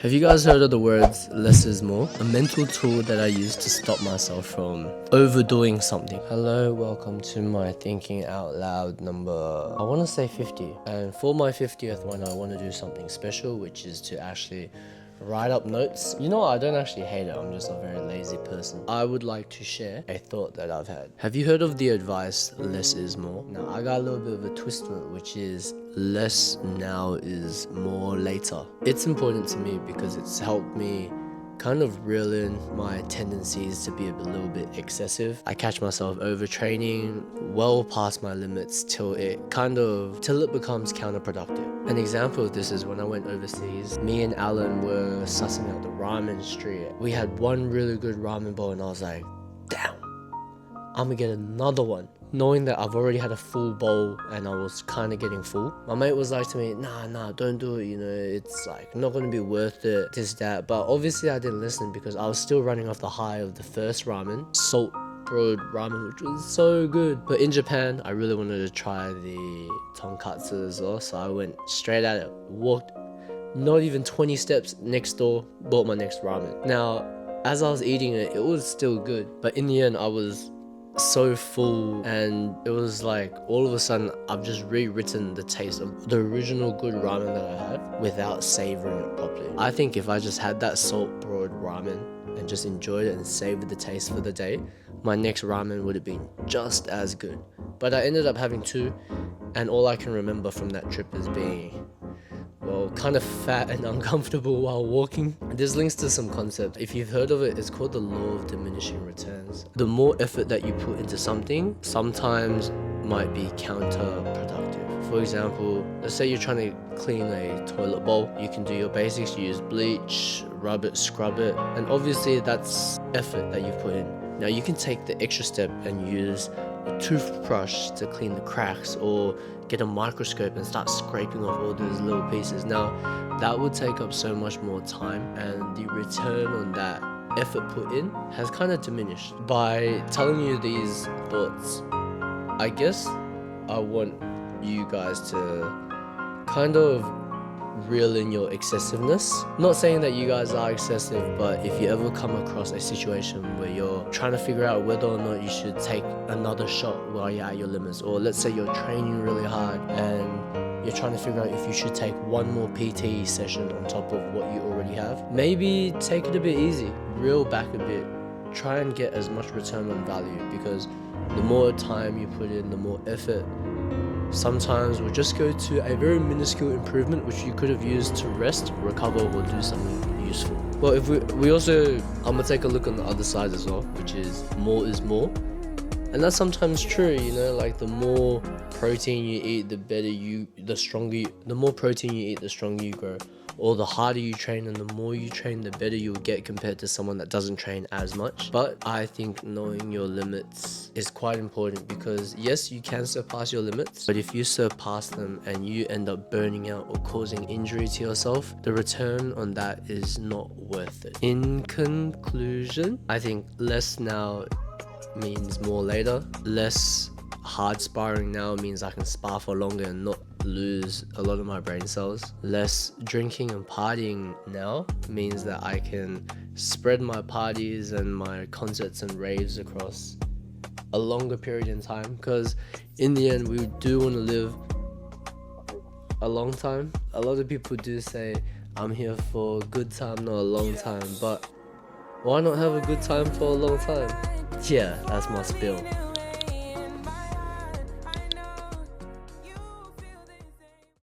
Have you guys heard of the words less is more? A mental tool that I use to stop myself from overdoing something. Hello, welcome to my thinking out loud number, I want to say 50. And for my 50th one, I want to do something special, which is to actually write up notes. You know what? I don't actually hate it. I'm just a very lazy person. I would like to share a thought that I've had. Have you heard of the advice, less is more? Now, I got a little bit of a twist to it, which is less now is more later. It's important to me because it's helped me kind of reel in my tendencies to be a little bit excessive. I catch myself overtraining well past my limits till it becomes counterproductive. An example of this is when I went overseas, me and Alan were sussing out the ramen street. We had one really good ramen bowl and I was like, damn, I'm gonna get another one. Knowing that I've already had a full bowl and I was kind of getting full. My mate was like to me, nah, don't do it, you know, it's like not gonna be worth it, this, that. But obviously I didn't listen because I was still running off the high of the first ramen, salt broiled ramen, which was so good. But in Japan, I really wanted to try the tonkatsu as well, so I went straight at it, walked not even 20 steps next door, bought my next ramen. Now, as I was eating it, it was still good, but in the end I was so full, and it was like all of a sudden I've just rewritten the taste of the original good ramen that I had without savoring it properly. I think if I just had that salt broiled ramen and just enjoyed it and savored the taste for the day, my next ramen would have been just as good. But I ended up having two, and all I can remember from that trip is being, well, kind of fat and uncomfortable while walking. This links to some concept. If you've heard of it, it's called the law of diminishing returns. The more effort that you put into something, sometimes might be counterproductive. For example, let's say you're trying to clean a toilet bowl. You can do your basics, you use bleach, rub it, scrub it, and obviously that's effort that you've put in. Now you can take the extra step and use a toothbrush to clean the cracks, or get a microscope and start scraping off all those little pieces. Now that would take up so much more time, and the return on that effort put in has kind of diminished. By telling you these thoughts, I guess I want you guys to kind of reel in your excessiveness. Not saying that you guys are excessive, but if you ever come across a situation where you're trying to figure out whether or not you should take another shot while you're at your limits, or let's say you're training really hard and you're trying to figure out if you should take one more PT session on top of what you already have, maybe take it a bit easy, reel back a bit, try and get as much return on value, because the more time you put in, the more effort sometimes will just go to a very minuscule improvement which you could have used to rest, recover, or do something useful. Well, if we also, I'm gonna take a look on the other side as well, which is more. And that's sometimes true, you know, like the more protein you eat, the more protein you eat, the stronger you grow. Or the harder you train and the more you train, the better you'll get compared to someone that doesn't train as much. But I think knowing your limits is quite important, because yes, you can surpass your limits, but if you surpass them and you end up burning out or causing injury to yourself, the return on that is not worth it. In conclusion, I think less now means more later. Less hard sparring now means I can spar for longer and not lose a lot of my brain cells. Less drinking and partying now means that I can spread my parties and my concerts and raves across a longer period in time, because in the end we do want to live a long time. A lot of people do say I'm here for a good time, not a long time, but why not have a good time for a long time? Yeah, that's my spiel.